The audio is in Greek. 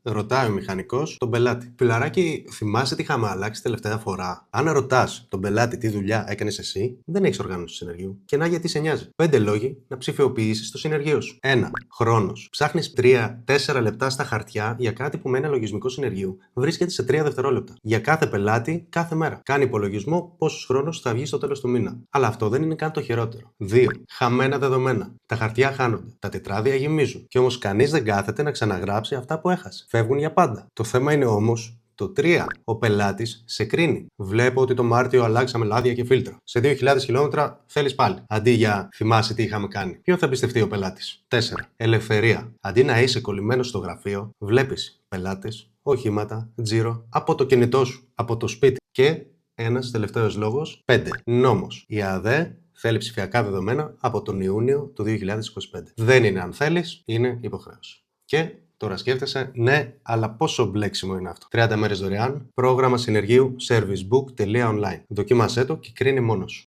Ρωτάει ο μηχανικός τον πελάτη. Φιλαράκι, θυμάσαι τι είχαμε αλλάξει τελευταία φορά? Αν ρωτάς τον πελάτη τι δουλειά έκανες εσύ, δεν έχεις οργάνωση συνεργείου. Και να γιατί σε νοιάζει. 5 λόγοι να ψηφιοποιήσεις το συνεργείο σου. 1. Χρόνος. Ψάχνεις 3-4 λεπτά στα χαρτιά για κάτι που με ένα λογισμικό συνεργείου βρίσκεται σε 3 δευτερόλεπτα. Για κάθε πελάτη, κάθε μέρα. Κάνει υπολογισμό πόσος χρόνος θα βγει στο τέλος του μήνα. Αλλά αυτό δεν είναι καν το χειρότερο. 2. Χαμένα δεδομένα. Τα χαρτιά χάνονται. Τα τετράδια γεμίζουν. Και όμως κανείς δεν κάθεται να ξαναγράψει αυτά που έχασε. Φεύγουν για πάντα. Το θέμα είναι όμως το 3. Ο πελάτης σε κρίνει. Βλέπω ότι το Μάρτιο αλλάξαμε λάδια και φίλτρα. Σε 2.000 χιλιόμετρα θέλεις πάλι. Αντί για θυμάσαι τι είχαμε κάνει. Ποιον θα εμπιστευτεί ο πελάτης? 4. Ελευθερία. Αντί να είσαι κολλημένος στο γραφείο, βλέπεις πελάτες, οχήματα, τζίρο από το κινητό σου, από το σπίτι. Και ένας τελευταίος λόγος. 5. Νόμος. Η ΑΔΕ θέλει ψηφιακά δεδομένα από τον Ιούνιο του 2025. Δεν είναι αν θέλεις, είναι υποχρέωση. Και τώρα σκέφτεσαι, ναι, αλλά πόσο μπλέξιμο είναι αυτό. 30 μέρες δωρεάν, πρόγραμμα συνεργείου servicebook.online. Δοκίμασέ το και κρίνει μόνος σου.